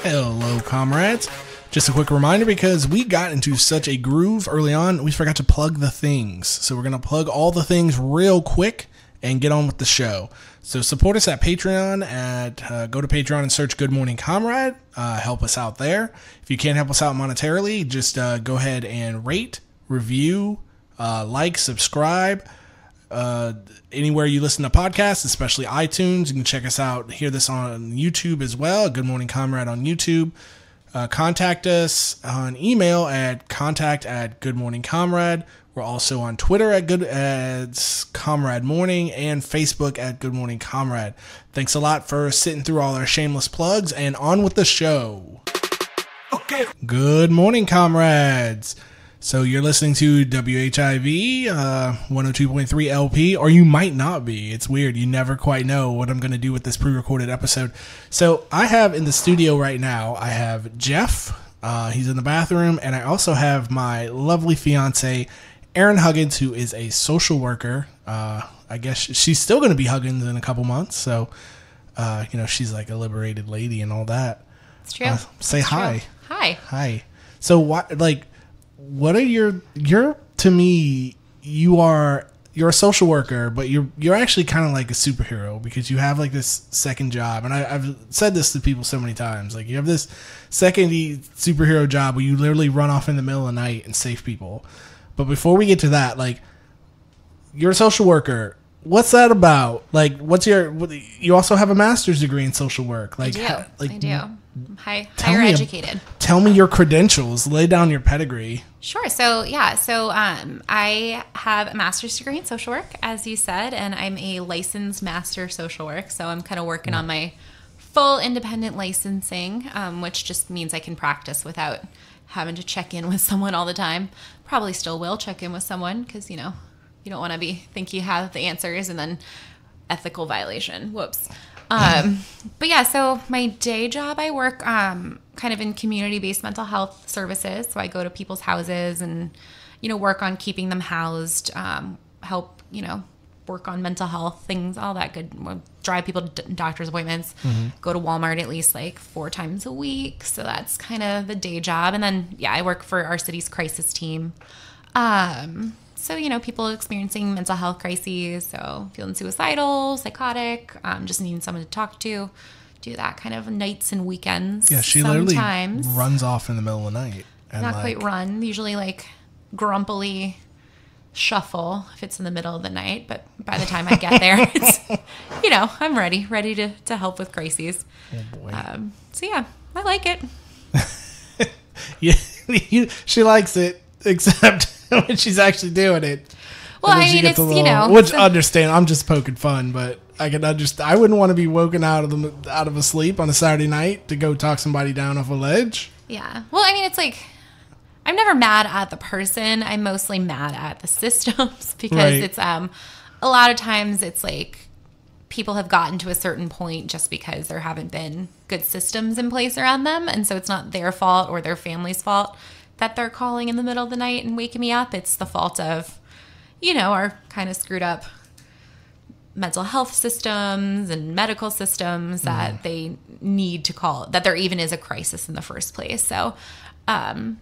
Hello, comrades. Just a quick reminder, because we got into such a groove early on, we forgot to plug the things. So we're going to plug all the things real quick and get on with the show. So support us at Patreon. Go to Patreon and search Good Morning Comrade. Help us out there. If you can't help us out monetarily, just go ahead and rate, review, like, subscribe. Anywhere you listen to podcasts, especially iTunes. You can check us out, hear this on YouTube as well. Good Morning Comrade on YouTube. Contact us on email at contact@goodmorningcomrade. We're also on Twitter at Comrade Morning and Facebook at Good Morning Comrade. Thanks a lot for sitting through all our shameless plugs, and on with the show. Okay. Good morning, comrades. So you're listening to WHIV 102.3 LP, or you might not be. It's weird. You never quite know what I'm going to do with this pre-recorded episode. So I have in the studio right now, I have Jeff. He's in the bathroom. And I also have my lovely fiance, Erin Huggins, who is a social worker. I guess she's still going to be Huggins in a couple months. So, she's like a liberated lady and all that. It's true. Say it's hi. True. Hi. Hi. So what are you're to me, you're a social worker, but you're actually kind of like a superhero, because you have like this second job. And I've said this to people so many times, like you have this second superhero job where you literally run off in the middle of the night and save people. But before we get to that, like, you're a social worker. What's that about? Like, you also have a master's degree in social work. Like, I do. Higher educated. Tell me your credentials. Lay down your pedigree. Sure. So I have a master's degree in social work, as you said, and I'm a licensed master social work. So I'm kind of working on my full independent licensing, which just means I can practice without having to check in with someone all the time. Probably still will check in with someone, because, you don't want to think you have the answers and then ethical violation. Whoops. But yeah, so my day job, I work kind of in community-based mental health services. So I go to people's houses and, work on keeping them housed, help, work on mental health things, all that good, drive people to doctor's appointments, go to Walmart at least like 4 times a week. So that's kind of the day job. And then, I work for our city's crisis team. So, people experiencing mental health crises, so feeling suicidal, psychotic, just needing someone to talk to, do that kind of nights and weekends. Yeah, she literally runs off in the middle of the night. And not quite run, usually like grumpily shuffle if it's in the middle of the night. But by the time I get there, it's, I'm ready to help with crises. Oh, boy. So, yeah, I like it. Yeah, she likes it, except when she's actually doing it. Well, I mean, it's, which understand, I'm just poking fun, but I can understand. I wouldn't want to be woken out of a sleep on a Saturday night to go talk somebody down off a ledge. Yeah. Well, I mean, it's like, I'm never mad at the person. I'm mostly mad at the systems, because it's, a lot of times it's like people have gotten to a certain point just because there haven't been good systems in place around them. And so it's not their fault or their family's fault that they're calling in the middle of the night and waking me up. It's the fault of, our kind of screwed up mental health systems and medical systems that they need to call, that there even is a crisis in the first place. So, a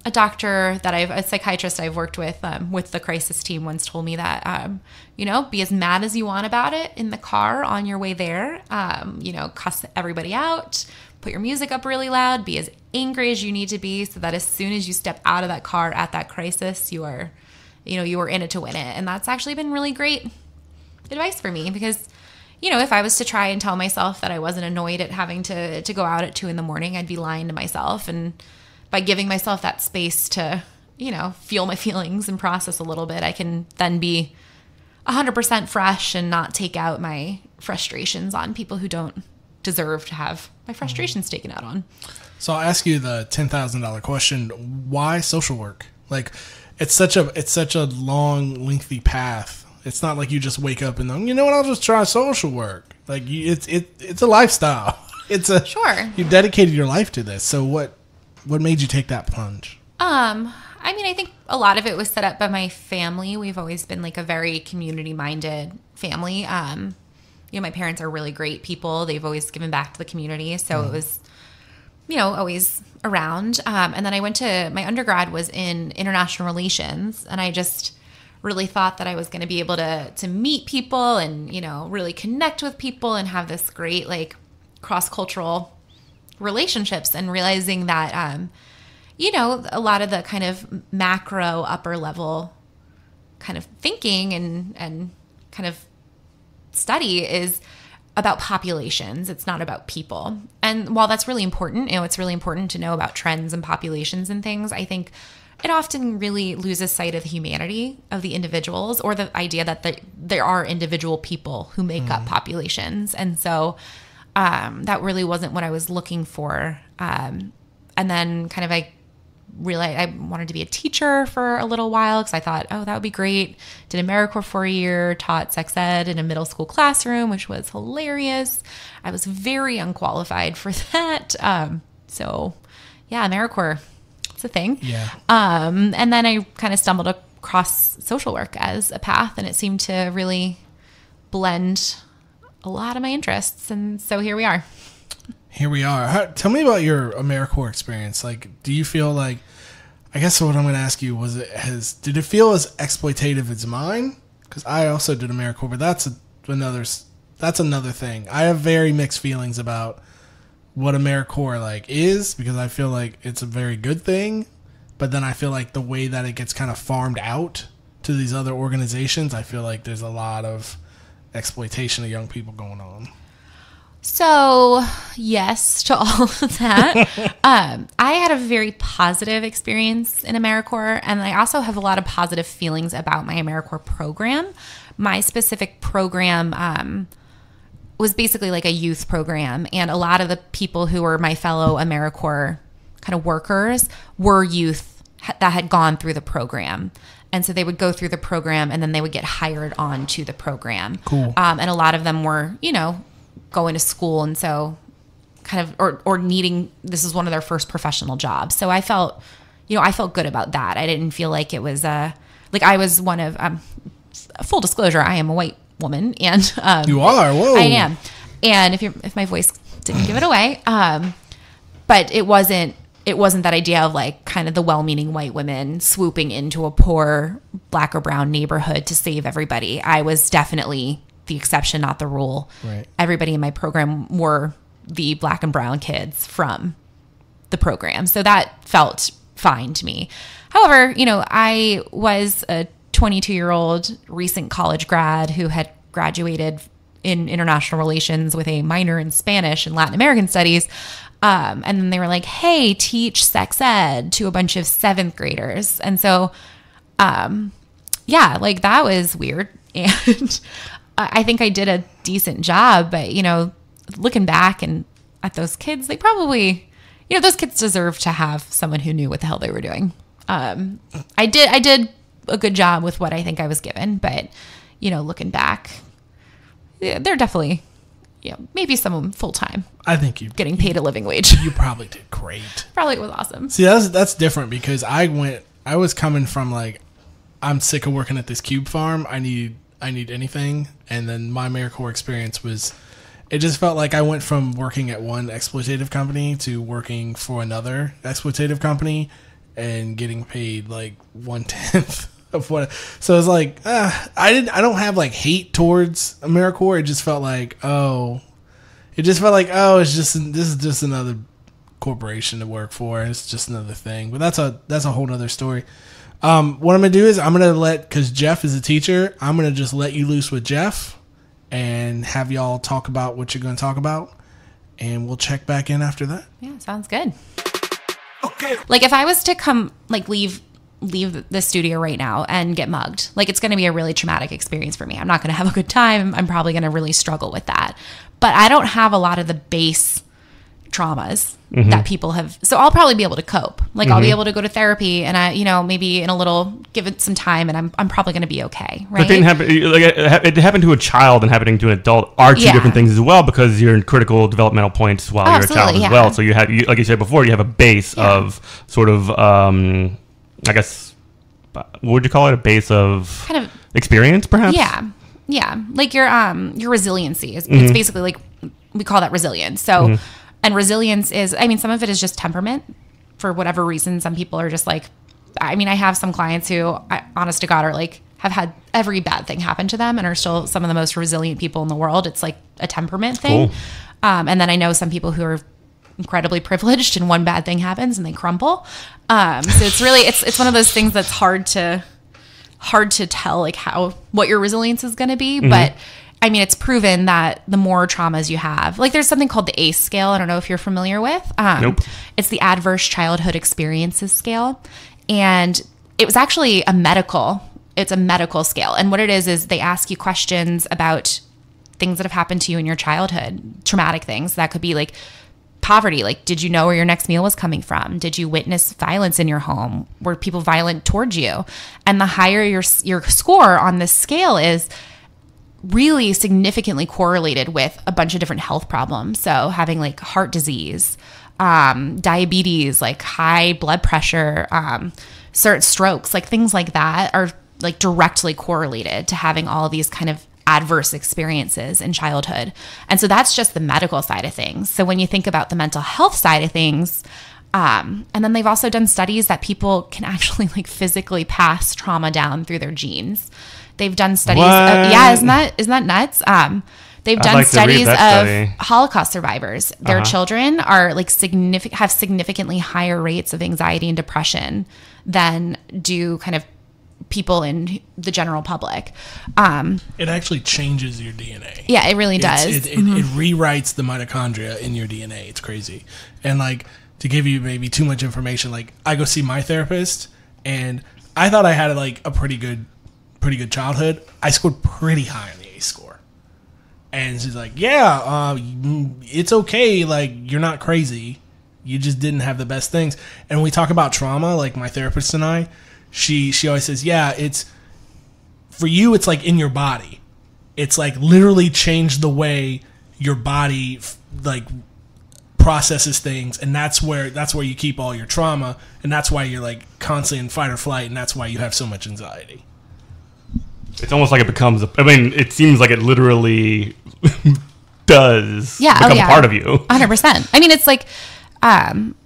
psychiatrist I've worked with the crisis team once told me that, be as mad as you want about it in the car on your way there, cuss everybody out, put your music up really loud, be as angry as you need to be, so that as soon as you step out of that car at that crisis, you are in it to win it. And that's actually been really great advice for me, because, if I was to try and tell myself that I wasn't annoyed at having to go out at 2 a.m, I'd be lying to myself. And by giving myself that space to, feel my feelings and process a little bit, I can then be 100% fresh and not take out my frustrations on people who don't deserve to have my frustrations taken out on. So I'll ask you the $10,000 question. Why social work? Like, it's such a long, lengthy path. It's not like you just wake up and then, you know what, I'll just try social work. Like, it's a lifestyle. Sure. You've dedicated your life to this. So what made you take that plunge? I mean, I think a lot of it was set up by my family. We've always been like a very community-minded family. My parents are really great people. They've always given back to the community. So it was, always around. And then my undergrad was in international relations. And I just really thought that I was going to be able to meet people and, really connect with people and have this great, like, cross-cultural relationships, and realizing that, a lot of the kind of macro upper level kind of thinking and kind of study is about populations. It's not about people. And while that's really important, it's really important to know about trends and populations and things, I think it often really loses sight of the humanity of the individuals, or the idea that there are individual people who make up populations. And so that really wasn't what I was looking for. And then kind of I realized I wanted to be a teacher for a little while, because I thought, that would be great. Did AmeriCorps for a year, taught sex ed in a middle school classroom, which was hilarious. I was very unqualified for that. So yeah, AmeriCorps, it's a thing. Yeah. And then I kind of stumbled across social work as a path, and it seemed to really blend a lot of my interests. And so here we are. Tell me about your AmeriCorps experience. Like, do you feel like, I guess what I'm going to ask you did it feel as exploitative as mine? Because I also did AmeriCorps, but that's another thing. I have very mixed feelings about what AmeriCorps is, because I feel like it's a very good thing, but then I feel like the way that it gets kind of farmed out to these other organizations, I feel like there's a lot of exploitation of young people going on. So, yes to all of that. I had a very positive experience in AmeriCorps, and I also have a lot of positive feelings about my AmeriCorps program. My specific program was basically like a youth program, and a lot of the people who were my fellow AmeriCorps kind of workers were youth that had gone through the program. And so they would go through the program, and then they would get hired on to the program. Cool. And a lot of them were, going to school, and so kind of or needing, this is one of their first professional jobs. So I felt good about that. I didn't feel like it was I was one of full disclosure, I am a white woman, and you are. Whoa. I am. And if my voice didn't give it away, but it wasn't that idea of like kind of the well-meaning white women swooping into a poor black or brown neighborhood to save everybody. I was definitely the exception, not the rule. Right. Everybody in my program were the black and brown kids from the program. So that felt fine to me. However, I was a 22-year-old recent college grad who had graduated in international relations with a minor in Spanish and Latin American studies. And then they were like, hey, teach sex ed to a bunch of 7th graders. And so, that was weird. And I think I did a decent job, but, looking back and at those kids, they probably, those kids deserve to have someone who knew what the hell they were doing. I did a good job with what I think I was given, but, looking back, they're definitely, maybe someone full time. I think you getting paid a living wage. You probably did great. Probably was awesome. See, that's different, because I was coming from like, I'm sick of working at this cube farm. I need anything. And then my AmeriCorps experience it just felt like I went from working at one exploitative company to working for another exploitative company and getting paid like 1/10 of what. So it's like, I don't have like hate towards AmeriCorps. It just felt like, this is just another corporation to work for. It's just another thing. But that's a whole nother story. What I'm going to do is because Jeff is a teacher, I'm going to just let you loose with Jeff and have y'all talk about what you're going to talk about. And we'll check back in after that. Yeah, sounds good. Okay. Like if I was to leave leave the studio right now and get mugged. Like, it's going to be a really traumatic experience for me. I'm not going to have a good time. I'm probably going to really struggle with that. But I don't have a lot of the base traumas that people have. So I'll probably be able to cope. Like, I'll be able to go to therapy, and I, maybe in a little, give it some time, and I'm probably going to be okay. Right. But it happened to a child and happening to an adult are two different things as well, because you're in critical developmental points while you're a child as well. So you have, like you said before, you have a base of sort of, I guess, what would you call it? A base of kind of experience, perhaps? Yeah. Yeah. Like your resiliency is, it's basically like, we call that resilience. So, and resilience is, I mean, some of it is just temperament for whatever reason. Some people are just like, I mean, I have some clients who, honest to God, are like, have had every bad thing happen to them and are still some of the most resilient people in the world. It's like a temperament thing. Cool. And then I know some people who are incredibly privileged, and one bad thing happens and they crumble. So it's really, it's one of those things that's hard to tell, like what your resilience is going to be. But I mean, it's proven that the more traumas you have, like there's something called the ACE scale. I don't know if you're familiar with. Nope. It's the Adverse Childhood Experiences Scale. And it was actually it's a medical scale. And what it is they ask you questions about things that have happened to you in your childhood, traumatic things. That could be like poverty. Like, did you know where your next meal was coming from? Did you witness violence in your home? Were people violent towards you? And the higher your score on this scale is, really significantly correlated with a bunch of different health problems. So having like heart disease, diabetes, like high blood pressure, certain strokes, like things like that are like directly correlated to having all of these kind of adverse experiences in childhood. And so that's just the medical side of things. So when you think about the mental health side of things, and then they've also done studies that people can actually like physically pass trauma down through their genes. They've done studies. Isn't that nuts? They've done studies of Holocaust survivors. Their children are like have significantly higher rates of anxiety and depression than do kind of people in the general public. It actually changes your DNA. Yeah, it really does. It rewrites the mitochondria in your DNA. It's crazy. And like, to give you maybe too much information, like I go see my therapist, and I thought I had like a pretty good childhood. I scored pretty high on the ACE score. And she's like, it's okay. Like, you're not crazy. You just didn't have the best things. And when we talk about trauma, like my therapist and I, she always says, it's for you, it's like in your body. It's like literally changed the way your body like processes things, and that's where you keep all your trauma, and that's why you're like constantly in fight or flight, and that's why you have so much anxiety. It's almost like it becomes, it seems like it literally does become part of you. 100%. I mean, it's like,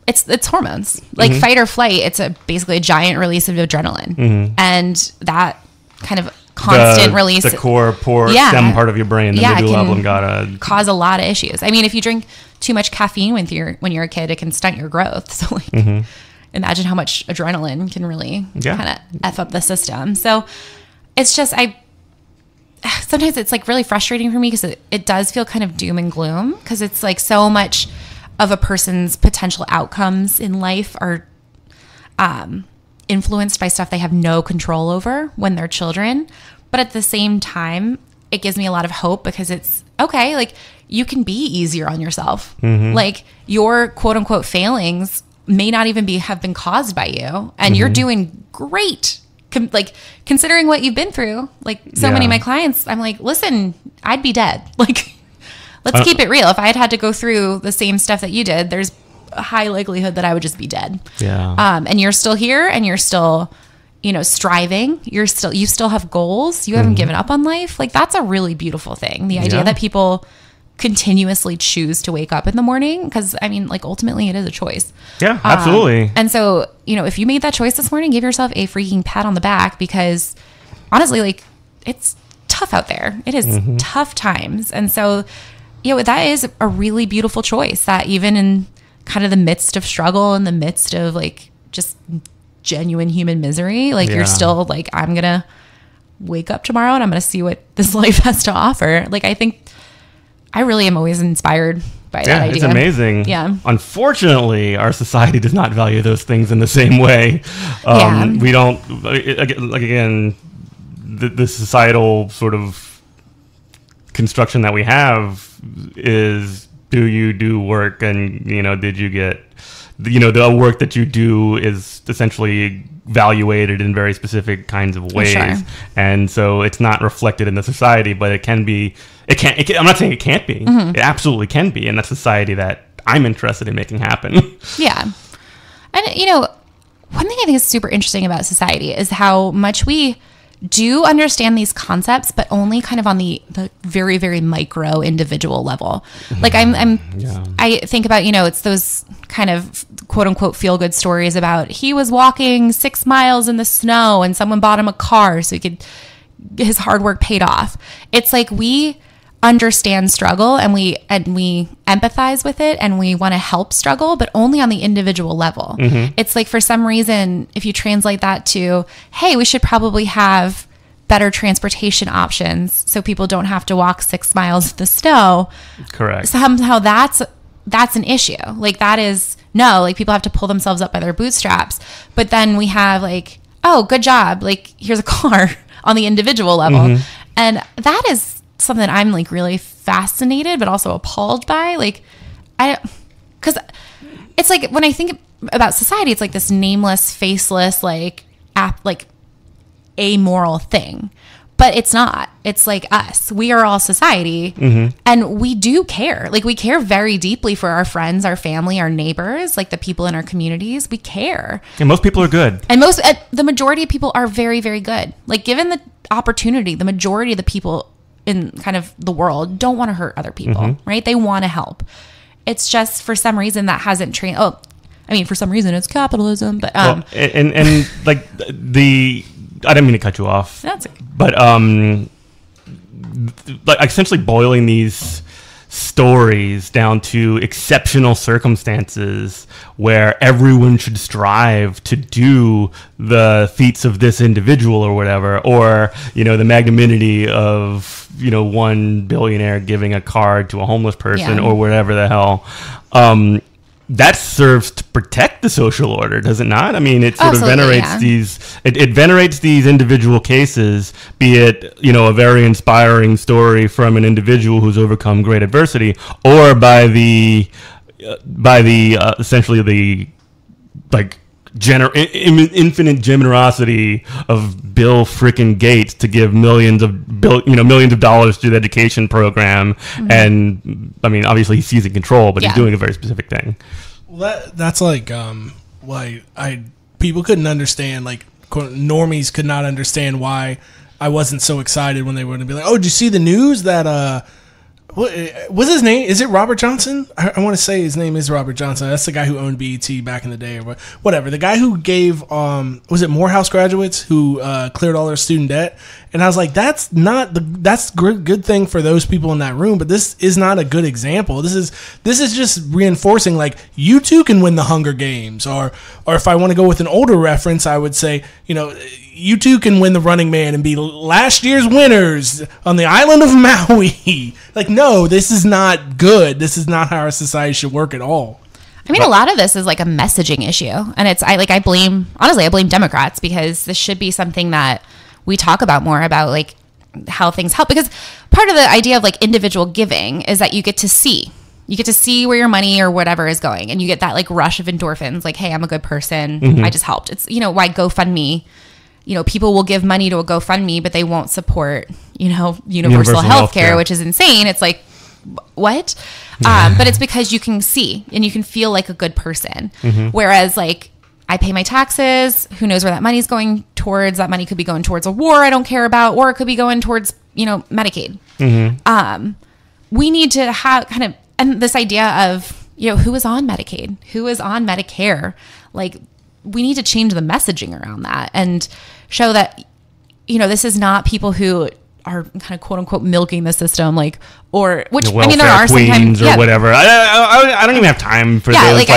it's hormones. Like fight or flight, it's basically a giant release of adrenaline. And that kind of constant release. The core stem part of your brain, the medulla oblongata. Cause a lot of issues. I mean, if you drink too much caffeine when you're a kid, it can stunt your growth. So like, imagine how much adrenaline can really kind of F up the system. So it's just, sometimes it's like really frustrating for me, because it does feel kind of doom and gloom, because it's like so much of a person's potential outcomes in life are influenced by stuff they have no control over when they're children. But at the same time, it gives me a lot of hope, because it's okay. Like, you can be easier on yourself. Like, your quote unquote failings may not even have been caused by you, and you're doing great. Like, considering what you've been through, like many of my clients, I'm like, listen, I'd be dead. Like, let's keep it real. If I had to go through the same stuff that you did, there's a high likelihood that I would just be dead. Yeah. And you're still here, and you're still, striving. You still have goals. You haven't given up on life. Like, that's a really beautiful thing. The idea that people continuously choose to wake up in the morning, because I mean, like, ultimately it is a choice. Yeah, absolutely. And so, if you made that choice this morning, give yourself a freaking pat on the back, because honestly, like, it's tough out there. It is tough times. And so, that is a really beautiful choice, that even in kind of the midst of struggle, in the midst of like just genuine human misery, like you're still like, I'm gonna wake up tomorrow and I'm gonna see what this life has to offer. Like, I think I really am always inspired by that idea. It's amazing. Yeah. Unfortunately, our society does not value those things in the same way. We don't, again, the societal sort of construction that we have is, do you do work, and, did you get, the work that you do is essentially evaluated in very specific kinds of ways. Sure. And so it's not reflected in the society, but it can be. I'm not saying it can't be. Mm-hmm. It absolutely can be, and that's society that I'm interested in making happen. Yeah. And, one thing I think is super interesting about society is how much we do understand these concepts, but only kind of on the very, very micro individual level. Like I think about, it's those kind of quote unquote feel good stories about he was walking 6 miles in the snow and someone bought him a car so his hard work paid off. It's like we understand struggle and we empathize with it and we want to help struggle, but only on the individual level. Mm-hmm. It's like, for some reason, if you translate that to, hey, we should probably have better transportation options so people don't have to walk 6 miles in the snow. Correct. Somehow that's an issue. Like, that is, no, like, people have to pull themselves up by their bootstraps. But then we have like, oh, good job. Like, here's a car on the individual level. Mm-hmm. And that is something that I'm like really fascinated, but also appalled by. Like, because it's like, when I think about society, it's like this nameless, faceless, like amoral thing, but it's not. It's like us. We are all society, mm-hmm. and we do care. Like, we care very deeply for our friends, our family, our neighbors, like the people in our communities. We care. And most people are good. And the majority of people are very, very good. Like, given the opportunity, the majority of the people in kind of the world don't want to hurt other people, mm-hmm. right? They want to help. It's just, for some reason, that hasn't trained. Oh, I mean, for some reason it's capitalism, but and like I didn't mean to cut you off. That's okay. But like, essentially boiling these stories down to exceptional circumstances where everyone should strive to do the feats of this individual or whatever, or the magnanimity of one billionaire giving a card to a homeless person, or whatever the hell. That serves to protect the social order, does it not? I mean, it sort of venerates it venerates these individual cases, be it, a very inspiring story from an individual who's overcome great adversity, or by the essentially the, like, infinite generosity of Bill frickin' Gates to give millions of dollars to the education program. Mm-hmm. And I mean, obviously he's seizing control, but he's doing a very specific thing. Well, that's like people couldn't understand, like, normies could not understand why I wasn't so excited when they were going to be like, oh, did you see the news that what was his name? Is it Robert Johnson? I want to say his name is Robert Johnson. That's the guy who owned BET back in the day, or whatever. The guy who gave, was it Morehouse graduates who cleared all their student debt? And I was like, that's good thing for those people in that room, but this is not a good example. This is just reinforcing, like, you too can win the Hunger Games, or if I want to go with an older reference, I would say, you too can win the Running Man and be last year's winners on the island of Maui. Like, no, this is not good. This is not how our society should work at all. I mean, a lot of this is like a messaging issue, and I blame Democrats, because this should be something that we talk about more, about like how things help, because part of the idea of like individual giving is that you get to see where your money or whatever is going, and you get that like rush of endorphins, like, hey, I'm a good person. Mm-hmm. I just helped. It's, why GoFundMe, people will give money to a GoFundMe, but they won't support, universal health care, which is insane. It's like, what? But it's because you can see and you can feel like a good person. Mm-hmm. Whereas, like, I pay my taxes. Who knows where that money's going towards? That money could be going towards a war I don't care about, or it could be going towards, Medicaid. Mm-hmm. We need to have kind of, and this idea of, who is on Medicaid, who is on Medicare, like, we need to change the messaging around that and show that, this is not people who are kind of quote unquote milking the system, like, or which, I mean, there are sometimes, or whatever. I don't even have time for those.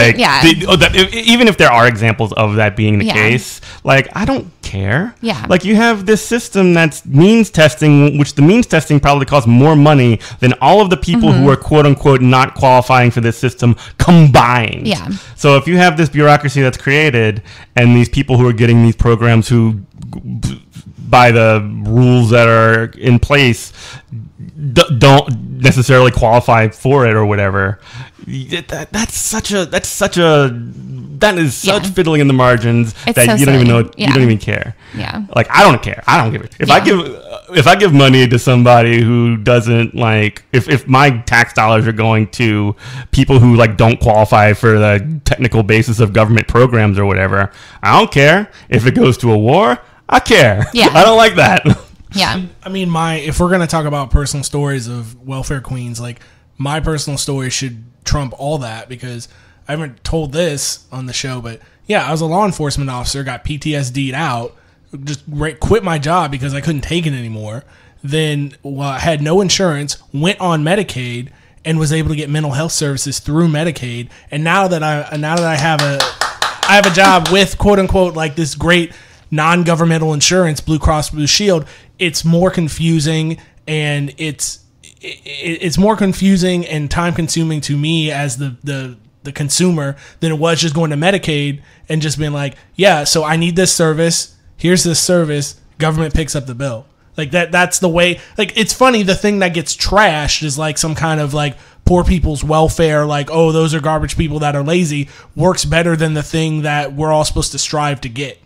Even if there are examples of that being the case, like, I don't care. care. Yeah. Like, you have this system that's means testing, which the means testing probably costs more money than all of the people who are quote unquote not qualifying for this system combined. Yeah. So if you have this bureaucracy that's created and these people who are getting these programs who, by the rules that are in place, don't necessarily qualify for it or whatever, that is such fiddling in the margins that so you don't even know. Yeah. You don't even care. Yeah. Like, I don't care. I don't give it. If I give money to somebody who doesn't, like, if my tax dollars are going to people who, like, don't qualify for the technical basis of government programs or whatever, I don't care. If it goes to a war, I care. Yeah. I don't like that. Yeah. I mean, if we're going to talk about personal stories of welfare queens, like, my personal story should trump all that, because I haven't told this on the show, but yeah, I was a law enforcement officer, got PTSD'd out, just quit my job because I couldn't take it anymore. Then had no insurance, went on Medicaid, and was able to get mental health services through Medicaid. And now that I have a job with quote unquote like this great non-governmental insurance, Blue Cross Blue Shield, it's more confusing, and it's more confusing and time consuming to me as the consumer than it was just going to Medicaid and just being like, yeah, so I need this service. Here's this service. Government picks up the bill. Like that's the way. Like, it's funny. The thing that gets trashed is like some kind of like poor people's welfare. Like, oh, those are garbage people that are lazy. Works better than the thing that we're all supposed to strive to get.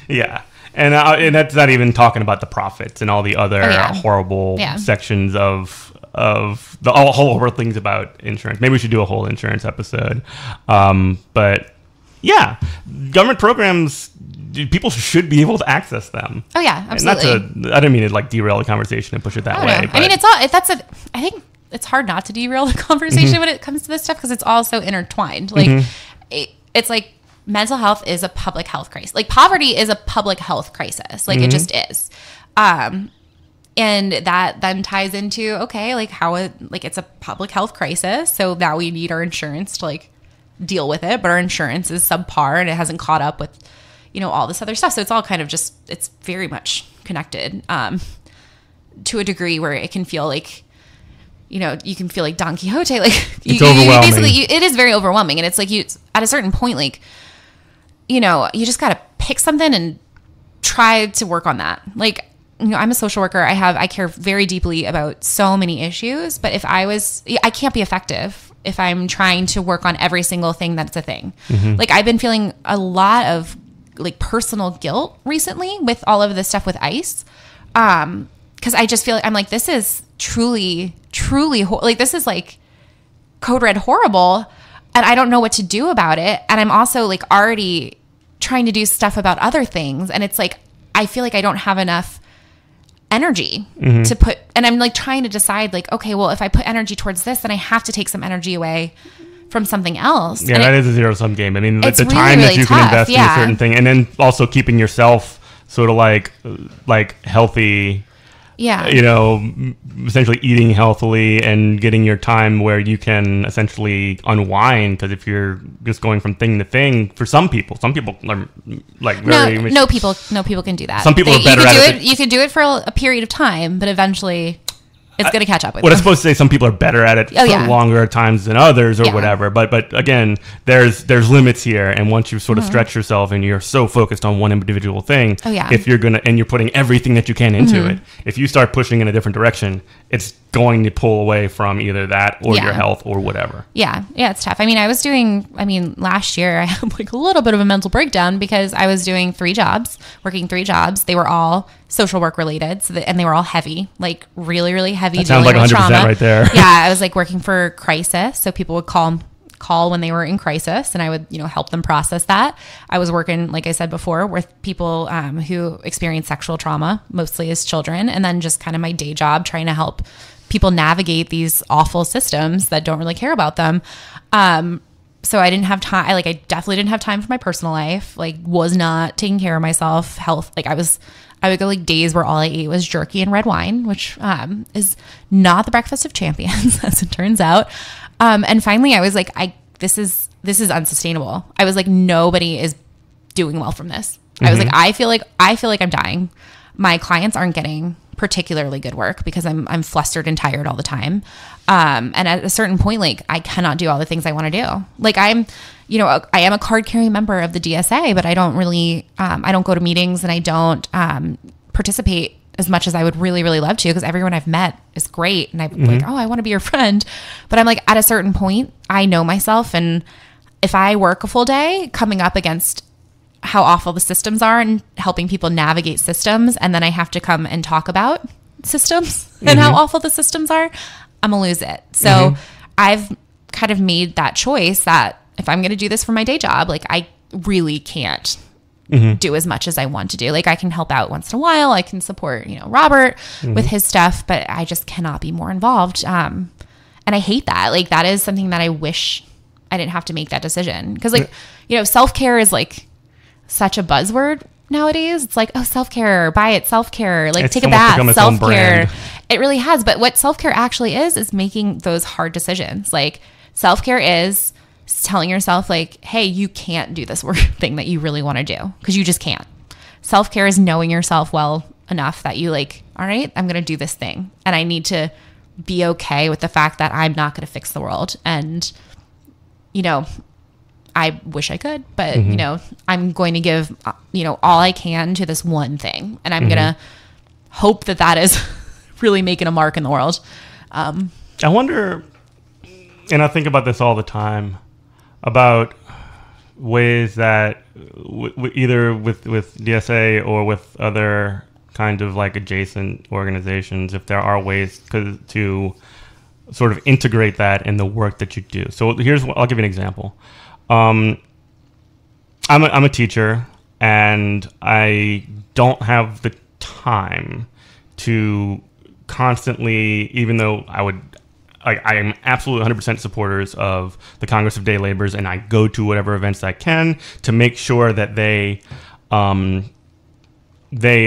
Yeah. And that's not even talking about the profits and all the other horrible sections of the all horrible things about insurance. Maybe we should do a whole insurance episode. But yeah, government programs, people should be able to access them. Oh yeah, absolutely. I didn't mean to like derail the conversation and push it that way. I mean, I think it's hard not to derail the conversation when it comes to this stuff, because it's all so intertwined. Like it's like, mental health is a public health crisis. Like, poverty is a public health crisis. Like, it just is. And that then ties into, okay, like it's a public health crisis. So now we need our insurance to like deal with it. But our insurance is subpar and it hasn't caught up with, all this other stuff. So it's all kind of just, it's very much connected to a degree where it can feel like, you can feel like Don Quixote. Like, it's overwhelming. It is very overwhelming. And it's like at a certain point, like, you just got to pick something and try to work on that. Like, I'm a social worker. I care very deeply about so many issues, but I can't be effective if I'm trying to work on every single thing that's a thing. Like, I've been feeling a lot of like personal guilt recently with all of this stuff with ICE. Cause I just feel like I'm like, this is truly, like, this is like code red horrible. And I don't know what to do about it. And I'm also like already trying to do stuff about other things. And it's like, I feel like I don't have enough energy to put, and I'm like trying to decide like, okay, well, if I put energy towards this, then I have to take some energy away from something else. Yeah, and that is a zero-sum game. I mean, the really, time that really you tough, can invest in a certain thing, and then also keeping yourself sort of like healthy, essentially eating healthily and getting your time where you can essentially unwind. Because if you're just going from thing to thing, for some people are like very no people can do that. Some people are better at it. You could do it for a period of time, but eventually it's going to catch up with you. What I'm supposed to say, some people are better at it for longer times than others or whatever. But again, there's limits here. And once you sort of stretch yourself and you're so focused on one individual thing, if you're and you're putting everything that you can into it, if you start pushing in a different direction, it's going to pull away from either that or your health or whatever. Yeah, it's tough. I mean, last year I had like a little bit of a mental breakdown because I was doing working 3 jobs. They were all social work related, and they were all heavy, like really, really heavy. That sounds like 100% trauma. Right there. Yeah, I was like working for crisis, so people would call when they were in crisis, and I would help them process that. I was working, like I said before, with people who experience sexual trauma, mostly as children, and then just kind of my day job trying to help people navigate these awful systems that don't really care about them. So I didn't have time. I definitely didn't have time for my personal life. Like, was not taking care of myself. Health. Like, I would go like days where all I ate was jerky and red wine, which is not the breakfast of champions, as it turns out. And finally, I was like, this is unsustainable. I was like, nobody is doing well from this. I was like, I feel like I'm dying. My clients aren't getting particularly good work because I'm flustered and tired all the time. And at a certain point, like, I cannot do all the things I want to do. Like, I am a card carrying member of the DSA, but I don't really, I don't go to meetings, and I don't participate as much as I would really, really love to, because everyone I've met is great. And I'm like, oh, I want to be your friend. But I'm like, at a certain point, I know myself. And if I work a full day coming up against how awful the systems are and helping people navigate systems, and then I have to come and talk about systems and how awful the systems are, I'm gonna lose it. So I've kind of made that choice that if I'm gonna do this for my day job, like, I really can't do as much as I want to do. Like, I can help out once in a while. I can support, Robert with his stuff, but I just cannot be more involved. And I hate that. Like, that is something that I wish I didn't have to make that decision. Cause like, self-care is like such a buzzword nowadays. It's like, oh, self-care, buy it, self-care, like, take a bath, self-care. It really has. But what self-care actually is making those hard decisions. Like, self-care is telling yourself, like, hey, you can't do this work thing that you really want to do, because you just can't. Self-care is knowing yourself well enough that you, like, all right, I'm going to do this thing, and I need to be okay with the fact that I'm not going to fix the world. And, I wish I could, but, I'm going to give, all I can to this one thing. And I'm going to hope that is really making a mark in the world. I wonder, and I think about this all the time, about ways that either with DSA or with other kind of like adjacent organizations, if there are ways to sort of integrate that in the work that you do. So I'll give you an example. I'm a teacher, and I don't have the time to constantly, even though I am absolutely 100% supporters of the Congress of Day Laborers, and I go to whatever events I can to make sure that they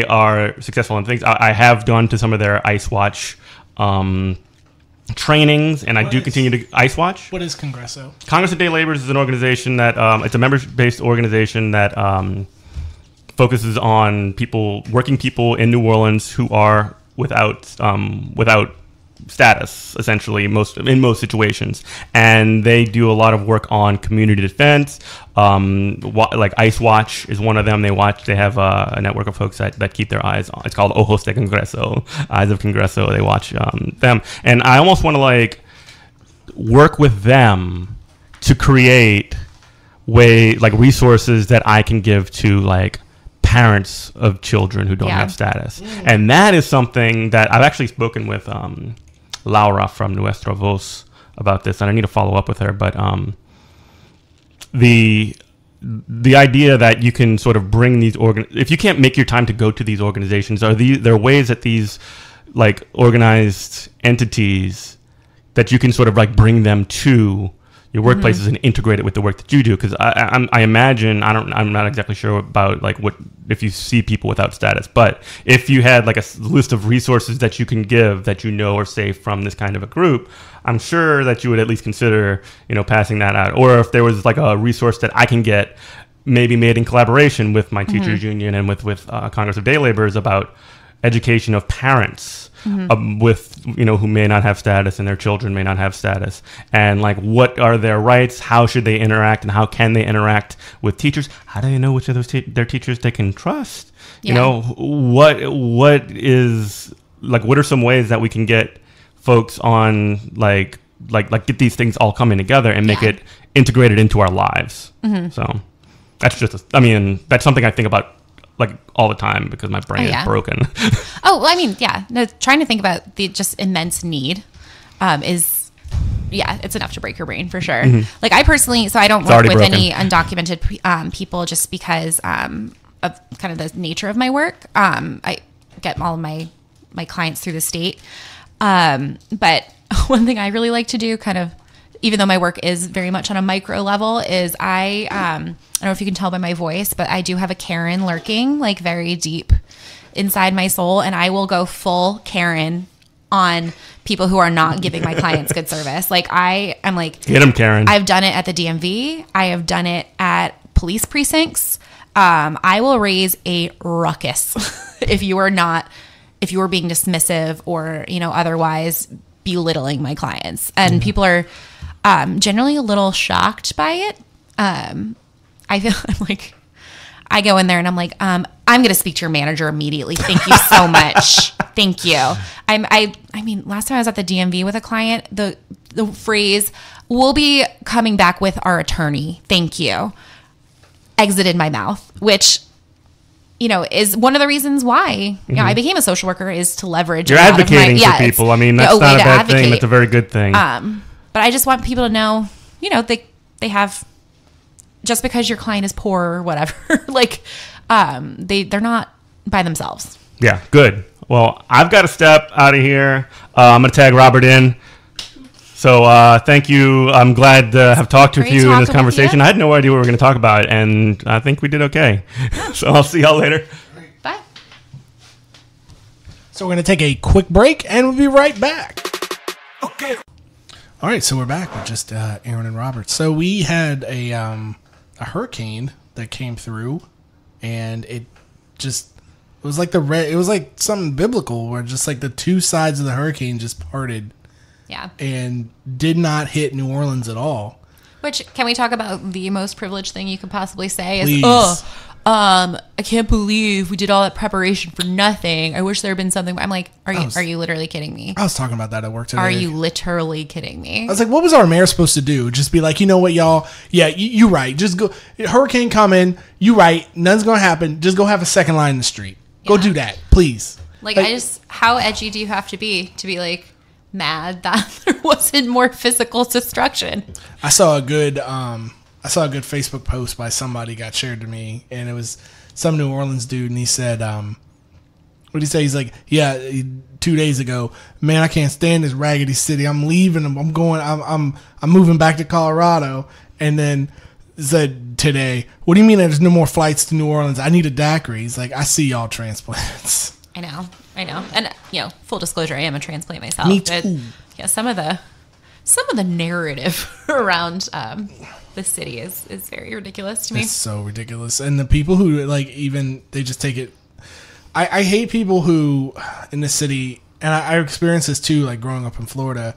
are successful in things. I have gone to some of their Ice Watch trainings, and I do continue to Ice Watch. What is Congresso? Congress of Day Laborers is an organization that it's a member-based organization that focuses on working people in New Orleans who are without status, essentially, in most situations, and they do a lot of work on community defense. Like Ice Watch is one of them. They have a network of folks that keep their eyes on. It's called Ojos de Congreso, Eyes of Congreso. They watch them, and I almost want to like work with them to create resources that I can give to like parents of children who don't have status. And that is something that I've actually spoken with Laura from Nuestra Voz about this, and I need to follow up with her. But the idea that you can sort of bring these if you can't make your time to go to these organizations, there are ways that these like organized entities that you can sort of like bring them to your workplaces and integrate it with the work that you do. Because I imagine, I'm not exactly sure about like what if you see people without status, but if you had like a list of resources that you can give that are safe from this kind of a group, I'm sure that you would at least consider passing that out. Or if there was like a resource that I can get, maybe made in collaboration with my teachers union and with Congress of Day Laborers about education of parents. With who may not have status and their children may not have status, and like what are their rights, how should they interact, and how can they interact with teachers, how do they know which of those their teachers they can trust, what is like, what are some ways that we can get folks on like get these things all coming together and make it integrated into our lives. So that's that's something I think about like all the time because my brain is broken. Trying to think about the just immense need is it's enough to break your brain for sure. Like I personally, so I don't work with any undocumented people just because of kind of the nature of my work. I get all of my clients through the state. But one thing I really like to do, kind of, even though my work is very much on a micro level, is I don't know if you can tell by my voice, but I do have a Karen lurking like very deep inside my soul, and I will go full Karen on people who are not giving my clients good service. Like I am like, get them, Karen. I've done it at the DMV. I have done it at police precincts. I will raise a ruckus if you are being dismissive or, otherwise belittling my clients. And people are generally a little shocked by it. I feel I go in there and I'm like, I'm going to speak to your manager immediately. Thank you so much. Thank you. I mean, last time I was at the DMV with a client, the phrase, "We'll be coming back with our attorney. Thank you," exited my mouth, which, is one of the reasons why, I became a social worker, is to leverage. You're advocating for people. I mean, that's not a bad thing. That's a very good thing. But I just want people to know, they have, just because your client is poor or whatever, they're not by themselves. Yeah, good. Well, I've got to step out of here. I'm going to tag Robert in. So thank you. I'm glad to have talked with you in this conversation. I had no idea what we were going to talk about, and I think we did okay. So I'll see y'all later. Bye. So we're going to take a quick break, and we'll be right back. Okay. All right, so we're back with just Erin and Robert. So we had a hurricane that came through, and it was like it was like something biblical, where just like the two sides of the hurricane just parted. Yeah. And did not hit New Orleans at all. Which, can we talk about the most privileged thing you could possibly say? Please. I can't believe we did all that preparation for nothing. I wish there had been something. I'm like, are you literally kidding me? I was talking about that at work today. Are you literally kidding me? I was like, what was our mayor supposed to do? Just be like, you know what, y'all? Yeah, you right. Just go. Hurricane coming. You right. Nothing's going to happen. Just go have a second line in the street. Yeah. Go do that, please. Like, how edgy do you have to be like, mad that there wasn't more physical destruction? I saw a good Facebook post by somebody got shared to me, and it was some New Orleans dude, and he said, what did he say? He's like, 2 days ago, man, I can't stand this raggedy city. I'm leaving. I'm moving back to Colorado. And then said today, what do you mean there's no more flights to New Orleans? I need a daiquiri. He's like, I see y'all transplants. I know. And, full disclosure, I am a transplant myself. Me too. But, some of the narrative around the city is very ridiculous to me. It's so ridiculous. And the people who, they just take it. I hate people who, in the city, and I experienced this too, growing up in Florida,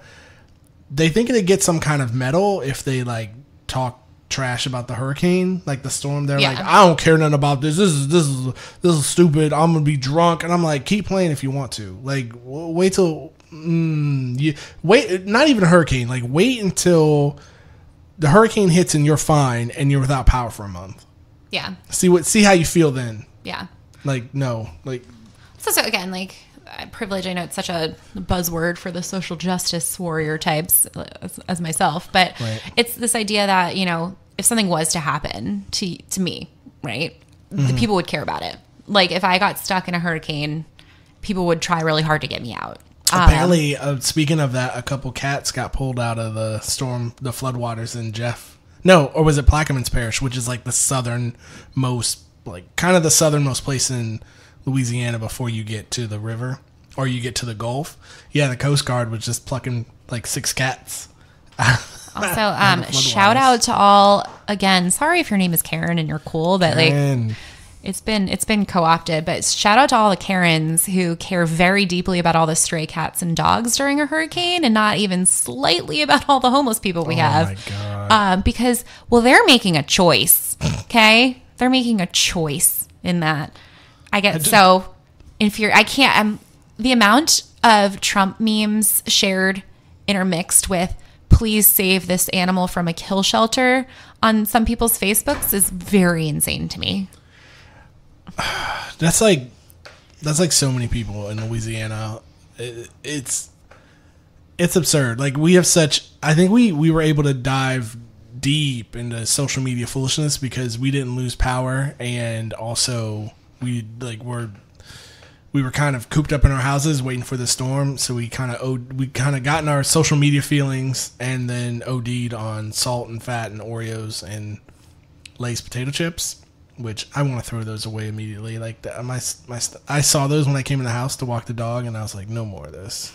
they think they get some kind of medal if they, talk trash about the hurricane, the storm. They're like, I don't care nothing about this. This is stupid. I'm gonna be drunk. And I'm like, keep playing if you want to. Wait till wait. Not even a hurricane. Wait until the hurricane hits and you're fine and you're without power for a month. Yeah. See how you feel then. Yeah. No. So again, privilege, I know it's such a buzzword for the social justice warrior types as myself, but It's this idea that, if something was to happen to me, right, the people would care about it. If I got stuck in a hurricane, people would try really hard to get me out. Apparently, speaking of that, a couple cats got pulled out of the storm, the floodwaters in or was it Plaquemines Parish, which is the southernmost, kind of the southernmost place in Louisiana before you get to the river or you get to the Gulf. Yeah, the Coast Guard was just plucking 6 cats. Also, shout out to all, again, sorry if your name is Karen and you're cool, but Karen. It's been co-opted, but shout out to all the Karens who care very deeply about all the stray cats and dogs during a hurricane and not even slightly about all the homeless people we have. Oh my God. Because, they're making a choice, okay? They're making a choice in that. The amount of Trump memes shared intermixed with please save this animal from a kill shelter on some people's Facebooks is very insane to me. That's so many people in Louisiana. It's absurd. We have I think we were able to dive deep into social media foolishness because we didn't lose power, and also we were kind of cooped up in our houses waiting for the storm, so we kind of got in our social media feelings and then OD'd on salt and fat and Oreos and Lay's potato chips, which I want to throw those away immediately. I saw those when I came in the house to walk the dog, and I was like, no more of this.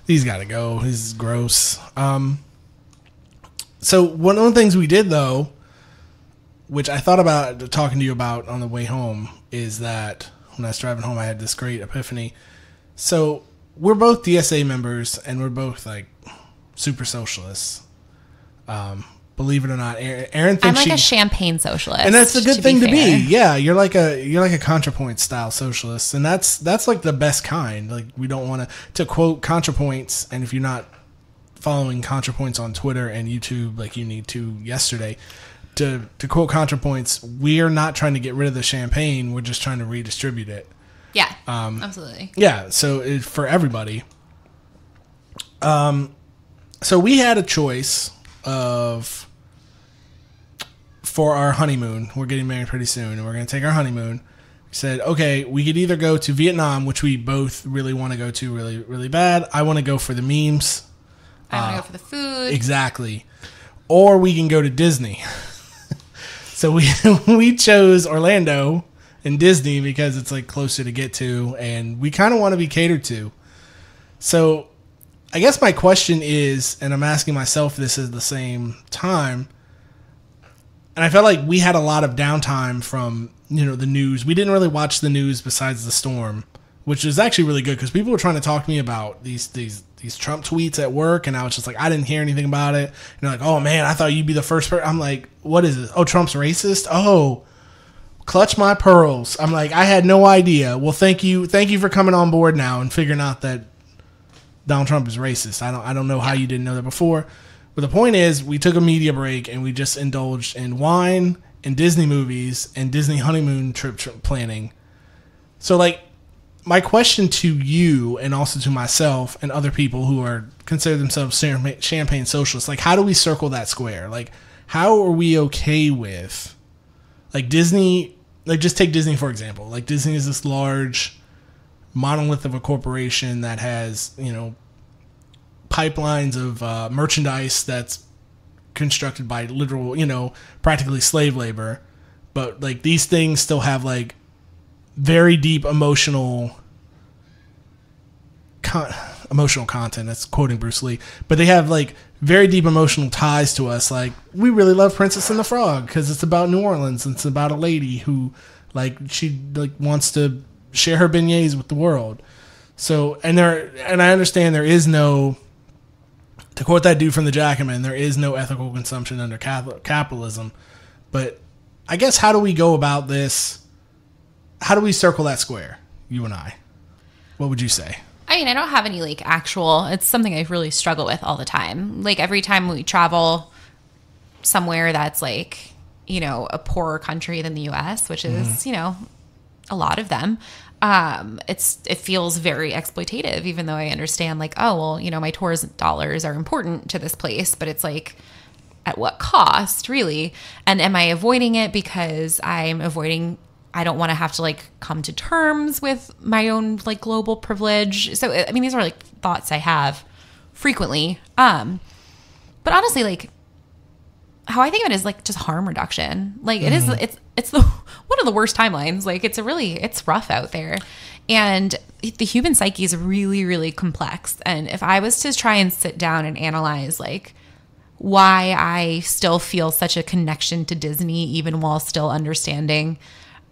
These got to go. This is gross. So one of the things we did though which I thought about talking to you about on the way home, is that when I was driving home, I had this great epiphany. So we're both DSA members, and we're both like super socialists. Believe it or not, Erin thinks I'm like a champagne socialist, and that's a good thing to be. Yeah, you're like a ContraPoint style socialist, and that's like the best kind. Like, we don't want to quote ContraPoints, and if you're not following ContraPoints on Twitter and YouTube like you need to yesterday, to quote ContraPoints, we are not trying to get rid of the champagne. We're just trying to redistribute it. Yeah, absolutely. Yeah, so for everybody. So we had a choice of, for our honeymoon, we're getting married pretty soon, and we're going to take our honeymoon. We said, okay, we could either go to Vietnam, which we both really want to go to really, really bad. I want to go for the memes. I want to go for the food. Exactly. Or we can go to Disney. So we chose Orlando and Disney because it's like closer to get to, and we kind of want to be catered to. So I guess my question is, and I'm asking myself this at the same time, and I felt like we had a lot of downtime from, the news. We didn't really watch the news besides the storm, which is actually really good because people were trying to talk to me about these Trump tweets at work, and I was just like, I didn't hear anything about it. And they're like, oh man, I thought you'd be the first person. I'm like, what is this? Oh, Trump's racist? Oh, clutch my pearls. I'm like, I had no idea. Well, thank you for coming on board now and figuring out that Donald Trump is racist. I don't know how you didn't know that before. But the point is, we took a media break and we just indulged in wine and Disney movies and Disney honeymoon trip planning. So, like, my question to you and also to myself and other people who are consider themselves champagne socialists, like, how do we circle that square? Like, how are we okay with, like, Disney? Like, just take Disney for example. Like, Disney is this large monolith of a corporation that has, pipelines of merchandise that's constructed by literal, practically slave labor. But, like, these things still have, like, very deep emotional content. That's quoting Bruce Lee. But they have, like, very deep emotional ties to us. Like, we really love Princess and the Frog because it's about New Orleans. And it's about a lady who, like, she, like, wants to share her beignets with the world. So, and I understand there is no, to quote that dude from the Jackaman, there is no ethical consumption under capitalism. But I guess, how do we go about this? How do we circle that square, you and I? What would you say? I mean, I don't have any, like, actual, it's something I really struggle with all the time. Like, every time we travel somewhere that's, like, a poorer country than the U.S., which is, a lot of them, it feels very exploitative, even though I understand, like, oh, well, my tourist dollars are important to this place, but it's like, at what cost, really? And am I avoiding it because I don't want to have to, like, come to terms with my own, like, global privilege. So, I mean, these are, like, thoughts I have frequently. But honestly, like, how I think of it is, like, just harm reduction. Like, it is, it's one of the worst timelines. Like, it's rough out there. And the human psyche is really, really complex. And if I was to try and sit down and analyze, like, why I still feel such a connection to Disney, even while still understanding,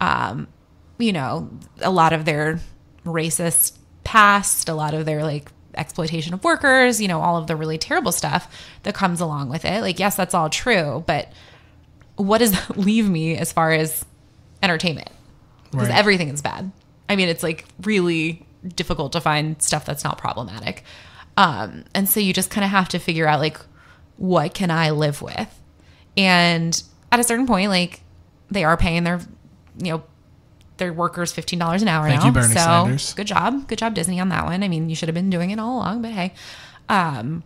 a lot of their racist past, a lot of their, like, exploitation of workers, all of the really terrible stuff that comes along with it. Like, yes, that's all true, but what does that leave me as far as entertainment? Because everything is bad. I mean, it's, like, really difficult to find stuff that's not problematic. And so you just kind of have to figure out, like, what can I live with? And at a certain point, like, they are paying their workers $15 an hour now. Thank you, Bernie Sanders. Good job, Disney, on that one. I mean, you should have been doing it all along, but hey. And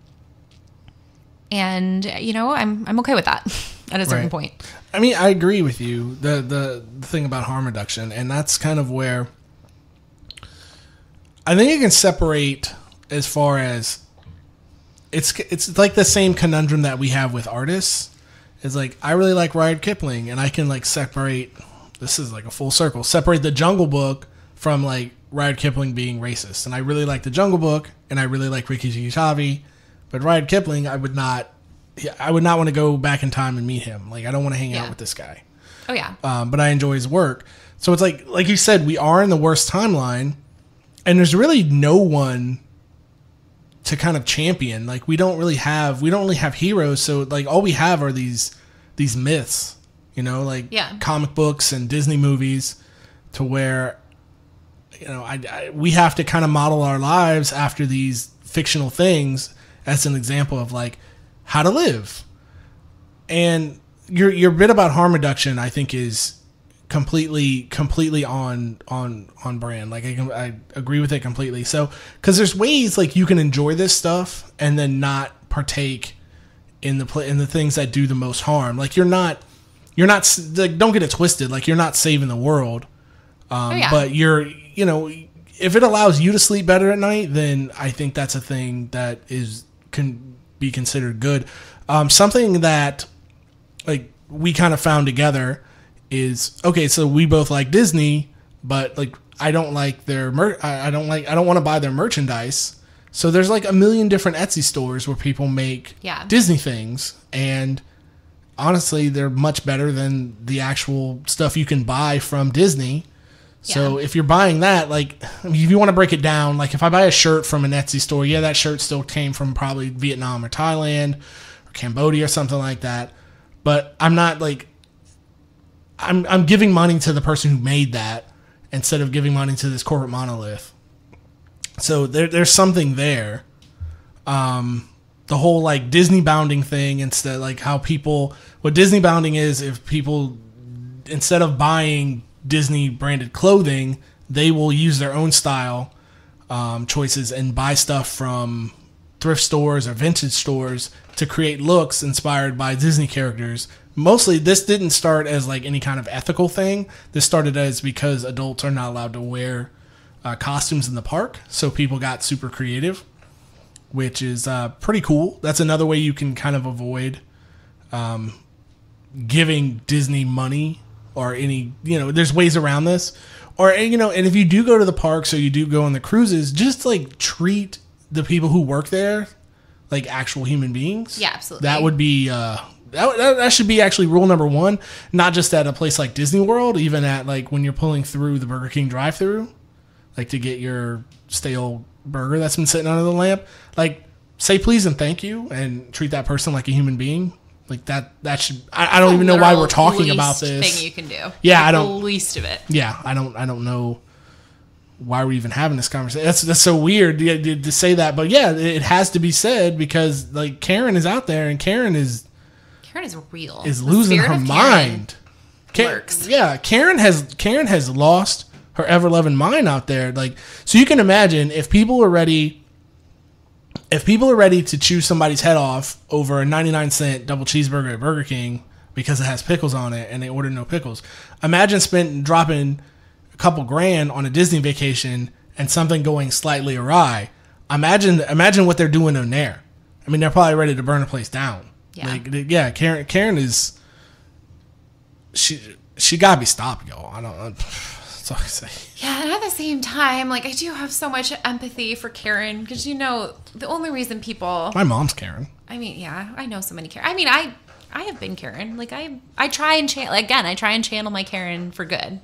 I'm okay with that at a certain point. I mean, I agree with you. The thing about harm reduction, and that's kind of where I think you can separate, as far as it's like the same conundrum that we have with artists. It's like, I really like Rudyard Kipling, and I can, like, separate. This is like a full circle. Separate the Jungle Book from, like, Rudyard Kipling being racist. And I really like the Jungle Book, and I really like Ricky Tikitabi. But Rudyard Kipling, I would not want to go back in time and meet him. Like, I don't want to hang out with this guy. Oh, yeah. But I enjoy his work. So it's like you said, we are in the worst timeline, and there's really no one to kind of champion. Like, we don't really have heroes. So like all we have are these myths, you know, like comic books and Disney movies, to where, you know, we have to kind of model our lives after these fictional things as an example of like how to live. And your bit about harm reduction, I think, is completely on brand. Like I agree with it completely. So, because there's ways like you can enjoy this stuff and then not partake in the things that do the most harm. Like you're not like, don't get it twisted. Like you're not saving the world, but you're, you know, if it allows you to sleep better at night, then I think that's a thing that can be considered good. Something that like we kind of found together is, okay, so we both like Disney, but like I don't like their I don't want to buy their merchandise. So there's like a million different Etsy stores where people make Disney things, and honestly, they're much better than the actual stuff you can buy from Disney. So if you're buying that, like, I mean, if you want to break it down, like if I buy a shirt from an Etsy store, that shirt still came from probably Vietnam or Thailand or Cambodia or something like that. But I'm not like, I'm giving money to the person who made that instead of giving money to this corporate monolith. So there's something there. The whole like Disney bounding thing, instead, like how people, what Disney bounding is, if people, instead of buying Disney branded clothing, they will use their own style choices and buy stuff from thrift stores or vintage stores to create looks inspired by Disney characters. Mostly, this didn't start as like any kind of ethical thing. This started as because adults are not allowed to wear costumes in the park, so people got super creative, which is pretty cool. That's another way you can kind of avoid giving Disney money or any, you know, there's ways around this. Or, you know, and if you do go to the parks or you do go on the cruises, just like treat the people who work there like actual human beings. Yeah, absolutely. That would be that should be actually rule number one. Not just at a place like Disney World, even at like when you're pulling through the Burger King drive-thru, like to get your stale burger that's been sitting under the lamp. Like, say please and thank you, and treat that person like a human being. Like that should. I don't even know why we're talking about this. Thing you can do. Yeah, like I don't. The least of it. Yeah, I don't know why we're even having this conversation. That's so weird to say that, but yeah, it has to be said because like Karen is out there, and Karen is real. Is losing her mind. Works. Yeah, Karen has lost her ever loving mind out there. Like, so you can imagine if people are ready to chew somebody's head off over a 99-cent double cheeseburger at Burger King because it has pickles on it and they ordered no pickles. Imagine dropping a couple grand on a Disney vacation and something going slightly awry. Imagine what they're doing in there. I mean, they're probably ready to burn the place down. Yeah. Karen is, she gotta be stopped, y'all. I don't. That's all I say. Yeah, and at the same time, like, I do have so much empathy for Karen because, you know, the only reason people... My mom's Karen. I mean, yeah, I know so many Karen. I mean, I have been Karen. Like, I try and channel... Again, I try and channel my Karen for good.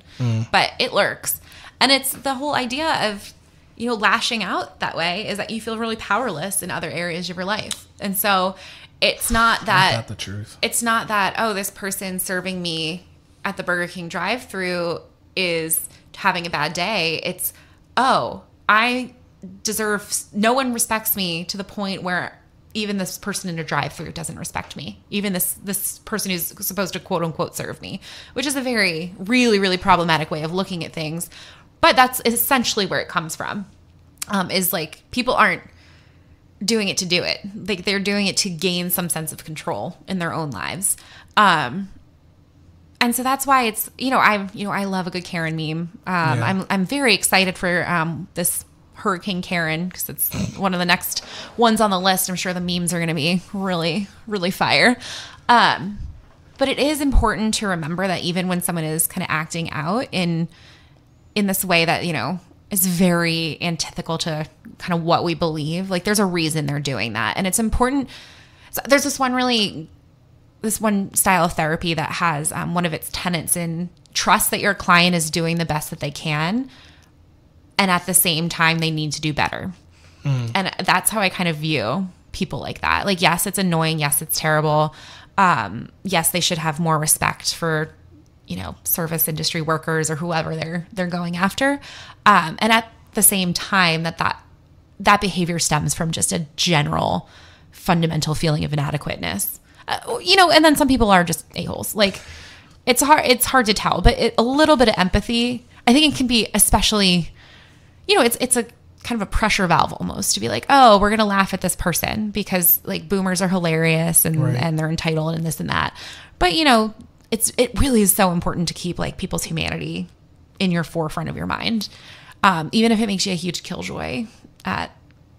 But it lurks. And it's the whole idea of, you know, lashing out that way is that you feel really powerless in other areas of your life. And so it's not that... Isn't that the truth? It's not that, oh, this person serving me at the Burger King drive-thru is having a bad day. It's, oh, I deserve, no one respects me to the point where even this person in a drive-thru doesn't respect me. Even this person who's supposed to quote unquote serve me, which is a very, really, really problematic way of looking at things. But that's essentially where it comes from, is like people aren't doing it to do it. Like they're doing it to gain some sense of control in their own lives. And so that's why it's, I love a good Karen meme. I'm very excited for this Hurricane Karen because it's one of the next ones on the list. I'm sure the memes are going to be really, really fire. But it is important to remember that even when someone is kind of acting out in this way that, you know, is very antithetical to kind of what we believe, like there's a reason they're doing that. And it's important. So there's this one really this one style of therapy that has one of its tenets in trust that your client is doing the best that they can, and at the same time they need to do better. And that's how I kind of view people like that. Like, yes, it's annoying. Yes, it's terrible. Yes, they should have more respect for, service industry workers or whoever they're going after. And at the same time, that behavior stems from just a general fundamental feeling of inadequateness. And then some people are just a-holes. Like, it's hard to tell, but a little bit of empathy, I think it can be especially, it's a kind of a pressure valve almost to be like, oh, we're going to laugh at this person because like boomers are hilarious and they're entitled and this and that. But, it really is so important to keep like people's humanity in your forefront of your mind. Even if it makes you a huge killjoy at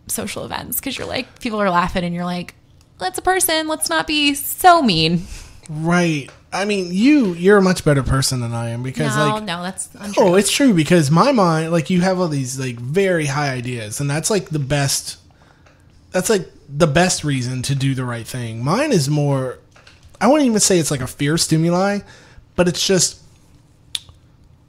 social events, because you're like, people are laughing and you're like, that's a person. Let's not be so mean. Right. I mean, you're a much better person than I am because no, that's untrue. Oh, it's true because my mind, like you have all these like very high ideas and that's like the best reason to do the right thing. Mine is more, I wouldn't even say it's like a fear stimuli, but it's just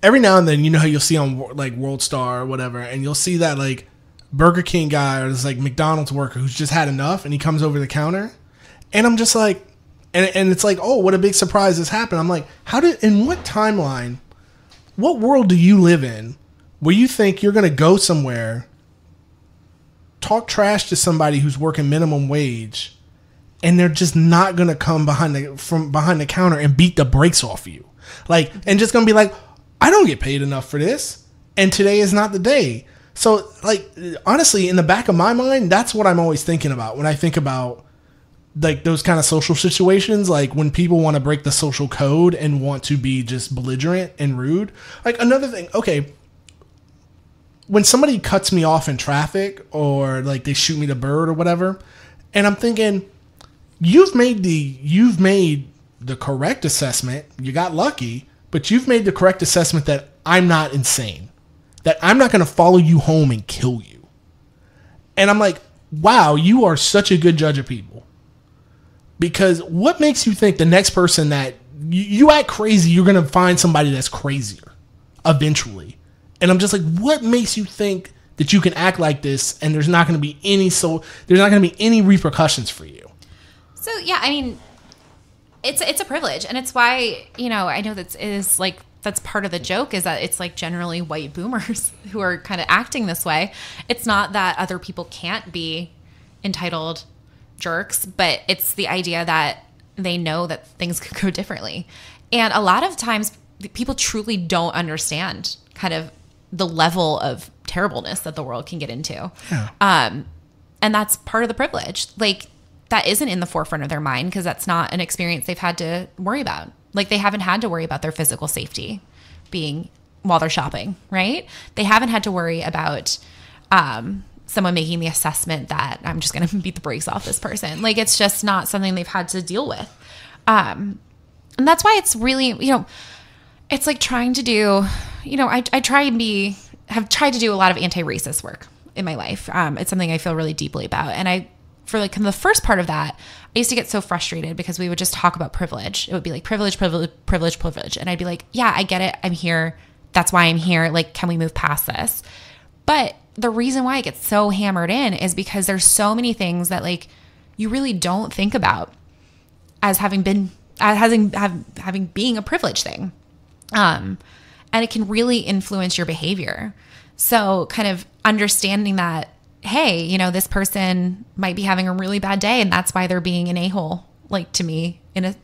every now and then, how you'll see on like World Star or whatever, and you'll see that like Burger King guy or this like McDonald's worker who's just had enough and he comes over the counter and I'm just like, and it's like, oh, what a big surprise has happened. I'm like, in what timeline, what world do you live in where you think you're going to go somewhere, talk trash to somebody who's working minimum wage, and they're just not going to come from behind the counter and beat the brakes off you? Like, and just going to be like, I don't get paid enough for this, and today is not the day. So, like, honestly, in the back of my mind, that's what I'm always thinking about when I think about like those kind of social situations, like when people want to break the social code and want to be just belligerent and rude. Like another thing, okay, when somebody cuts me off in traffic or like they shoot me the bird or whatever, and I'm thinking, you've made the correct assessment. You got lucky, but you've made the correct assessment that I'm not insane, that I'm not going to follow you home and kill you. And I'm like, wow, you are such a good judge of people. Because what makes you think the next person that you act crazy, you're going to find somebody that's crazier eventually? And I'm just like, what makes you think that you can act like this and there's not going to be any repercussions for you? So yeah, I mean, it's a privilege, and it's why I know that's part of the joke is that it's like generally white boomers who are kind of acting this way. It's not that other people can't be entitled jerks, but it's the idea that they know that things could go differently. And a lot of times people truly don't understand kind of the level of terribleness that the world can get into. Yeah. And that's part of the privilege. Like, that isn't in the forefront of their mind because that's not an experience they've had to worry about. Like, they haven't had to worry about their physical safety while they're shopping, right? They haven't had to worry about someone making the assessment that I'm just going to beat the brakes off this person. Like, it's just not something they've had to deal with. And that's why it's really, it's like trying to do, have tried to do a lot of anti-racist work in my life. It's something I feel really deeply about. And for like the first part of that, I used to get so frustrated because we would just talk about privilege. It would be like privilege, privilege, privilege, privilege. And I'd be like, yeah, I get it. I'm here. That's why I'm here. Like, can we move past this? But the reason why it gets so hammered in is because there's so many things that like you really don't think about as having being a privilege thing. And it can really influence your behavior. So kind of understanding that, hey, this person might be having a really bad day and that's why they're being an a-hole, like to me at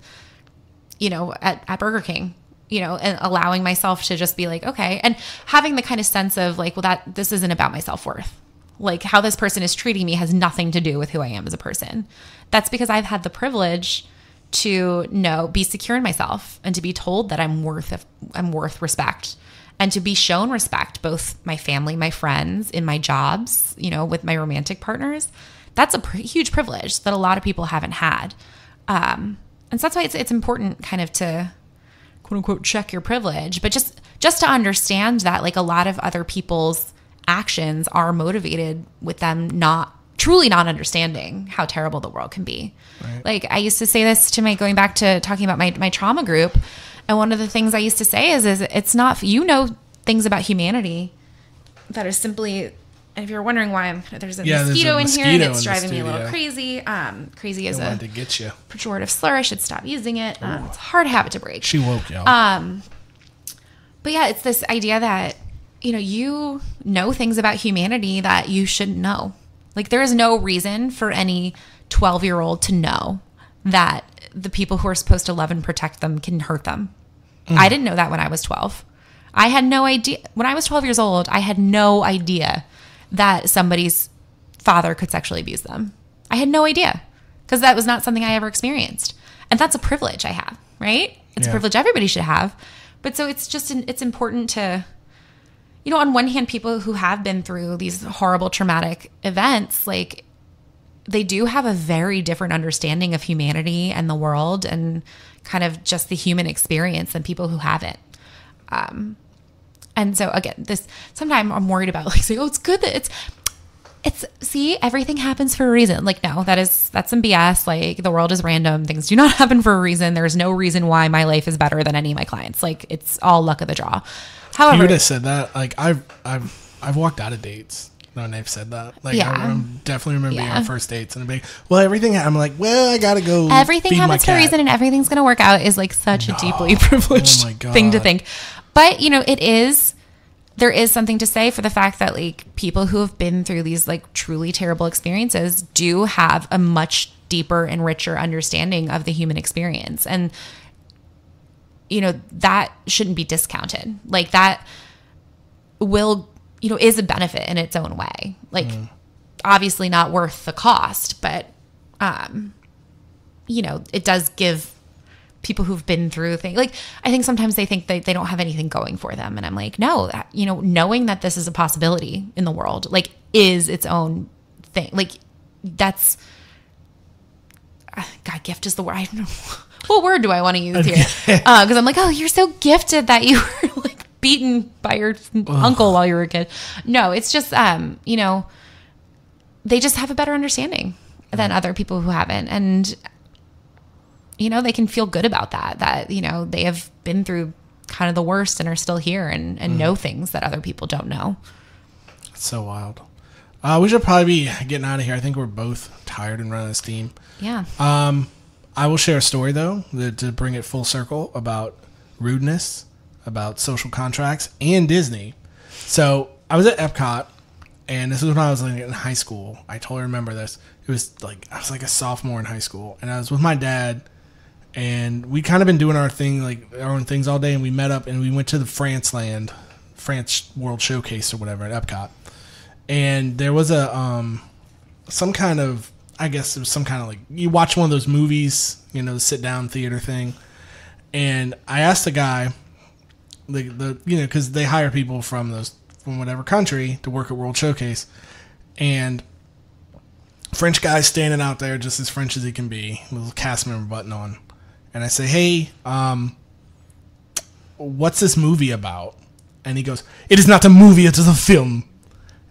Burger King, and allowing myself to just be like, okay. And having the kind of sense of like, well, this isn't about my self-worth. Like, how this person is treating me has nothing to do with who I am as a person. That's because I've had the privilege to be secure in myself and to be told that I'm worth respect and to be shown respect, both my family, my friends, in my jobs, with my romantic partners. That's a huge privilege that a lot of people haven't had. And so that's why it's important kind of to quote unquote check your privilege, but just to understand that like a lot of other people's actions are motivated with them not truly not understanding how terrible the world can be. Right. Like I used to say this to going back to talking about my trauma group. And one of the things I used to say is it's not, things about humanity that are simply, and if you're wondering why there's a mosquito in here and it's driving me a little crazy. Crazy is a to get you. pejorative slur. I should stop using it. It's a hard habit to break. She woke y'all. But yeah, it's this idea that, you know things about humanity that you shouldn't know. Like there is no reason for any 12-year-old to know that the people who are supposed to love and protect them can hurt them. I didn't know that when I was 12. I had no idea. When I was 12 years old, I had no idea that somebody's father could sexually abuse them. I had no idea because that was not something I ever experienced. And that's a privilege I have, right? It's a privilege everybody should have. But so it's just, it's important to, on one hand, people who have been through these horrible traumatic events, like they do have a very different understanding of humanity and the world and kind of just the human experience than people who haven't. And so again, sometimes I'm worried about like saying, oh, it's good that see, everything happens for a reason. Like, no, that's some BS. Like the world is random. Things do not happen for a reason. There's no reason why my life is better than any of my clients. Like it's all luck of the draw. However, you would have said that. Like I've walked out of dates when they've said that. Like I definitely remember being on first dates and being, well, everything. I'm like, well, I gotta go. Everything happens for a reason, and everything's gonna work out. Is like such a deeply privileged thing to think. But there is something to say for the fact that like people who have been through these like truly terrible experiences do have a much deeper and richer understanding of the human experience. And, that shouldn't be discounted. Like that will, is a benefit in its own way. Like obviously not worth the cost, but, it does give people who've been through things. Like I think sometimes they think they don't have anything going for them. And I'm like, no, knowing that this is a possibility in the world, like is its own thing. Like that's, God, gift is the word. I don't know. What word do I want to use here? Cause I'm like, oh, you're so gifted that you were like beaten by your uncle while you were a kid. No, it's just, they just have a better understanding than other people who haven't. And, they can feel good about that, they have been through kind of the worst and are still here and know things that other people don't know. It's so wild. We should probably be getting out of here. I think we're both tired and running a steam. Yeah. I will share a story, though, to bring it full circle about rudeness, about social contracts, and Disney. So I was at Epcot, and this was when I was in high school. I totally remember this. It was like I was like a sophomore in high school, and I was with my dad. And we kind of been doing our thing, like our own things all day. And we met up and we went to the France World Showcase or whatever at Epcot. And there was some kind of, I guess it was some kind of like, you watch one of those movies, the sit down theater thing. And I asked the guy, because they hire people from whatever country to work at World Showcase. And French guy standing out there just as French as he can be, with a cast member button on. And I say, hey, what's this movie about? And he goes, it is not a movie, it is a film.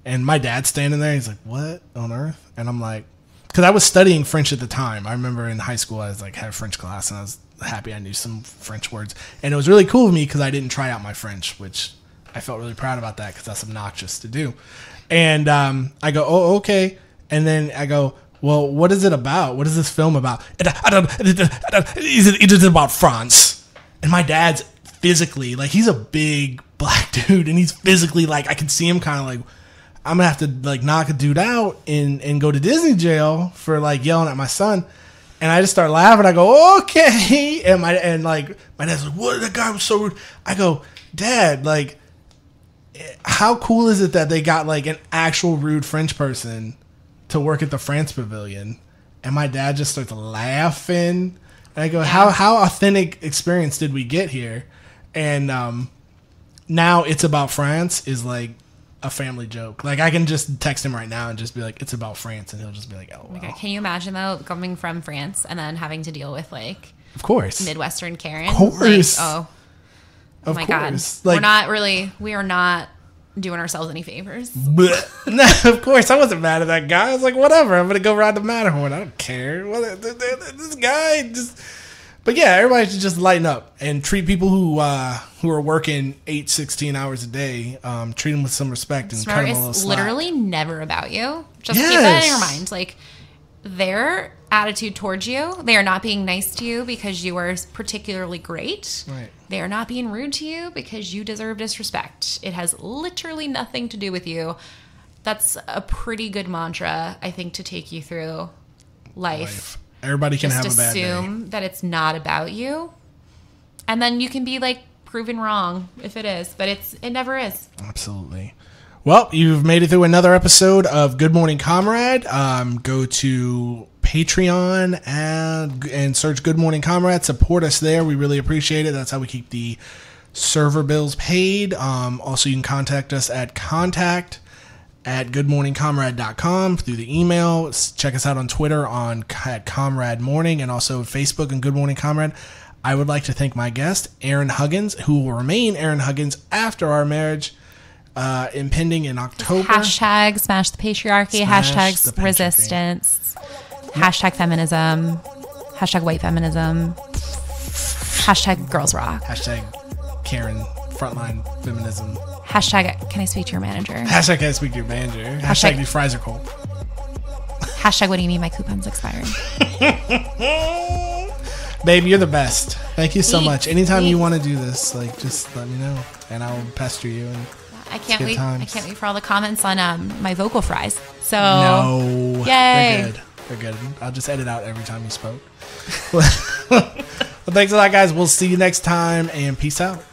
And my dad's standing there. He's like, what on earth? And I'm like, because I was studying French at the time. I remember in high school, I was like, had a French class, and I was happy I knew some French words. And it was really cool of me because I didn't try out my French, which I felt really proud about that because that's obnoxious to do. And I go, oh, okay. And then I go, well, what is it about? What is this film about? It is about France. And my dad's physically, like, he's a big black dude, and he's physically, like, I can see him kind of like, I'm going to have to, like, knock a dude out and go to Disney jail for, like, yelling at my son. And I just start laughing. I go, okay. And my dad's like, what? That guy was so rude. I go, Dad, like, how cool is it that they got, like, an actual rude French person to work at the France Pavilion? And my dad just starts laughing. And I go, how authentic experience did we get here? And now It's About France is like a family joke. Like, I can just text him right now and just be like, it's about France, and he'll just be like, oh, okay. Can you imagine though, coming from France and then having to deal with, like, of course, Midwestern Karen? Of course. Like, oh my course. God. Like, we are not doing ourselves any favors. No, of course, I wasn't mad at that guy. I was like, whatever, I'm going to go ride the Matterhorn. I don't care. This guy just... But yeah, everybody should just lighten up and treat people who are working 8, 16 hours a day, treat them with some respect and cut them a little slack. It's literally never about you. Just keep that in your mind. Like, their attitude towards you, they are not being nice to you because you are particularly great. Right. They are not being rude to you because you deserve disrespect. It has literally nothing to do with you. That's a pretty good mantra, I think, to take you through life. Everybody can have a bad day. Just assume that it's not about you. And then you can be, like, proven wrong if it is. But it never is. Absolutely. Well, you've made it through another episode of Good Morning Comrade. Go to Patreon and search Good Morning Comrade. Support us there. We really appreciate it. That's how we keep the server bills paid. Also, you can contact us at contact@goodmorningcomrade.com through the email. Check us out on Twitter at Comrade Morning, and also Facebook and Good Morning Comrade. I would like to thank my guest, Erin Huggins, who will remain Erin Huggins after our marriage, impending in October. Hashtag smash the patriarchy, hashtag resistance, hashtag feminism, hashtag white feminism, hashtag girls rock, hashtag Karen frontline feminism. Hashtag, can I speak to your manager? Hashtag, can I speak to your manager? Hashtag, these fries are cold. Hashtag, what do you mean my coupon's expiring? Babe, you're the best. Thank you so much. Anytime you want to do this, like, just let me know, and I'll pester you. And I can't wait. I can't wait for all the comments on my vocal fries. So no, yay. They're good. I'll just edit out every time you spoke. Well, thanks a lot, guys. We'll see you next time, and peace out.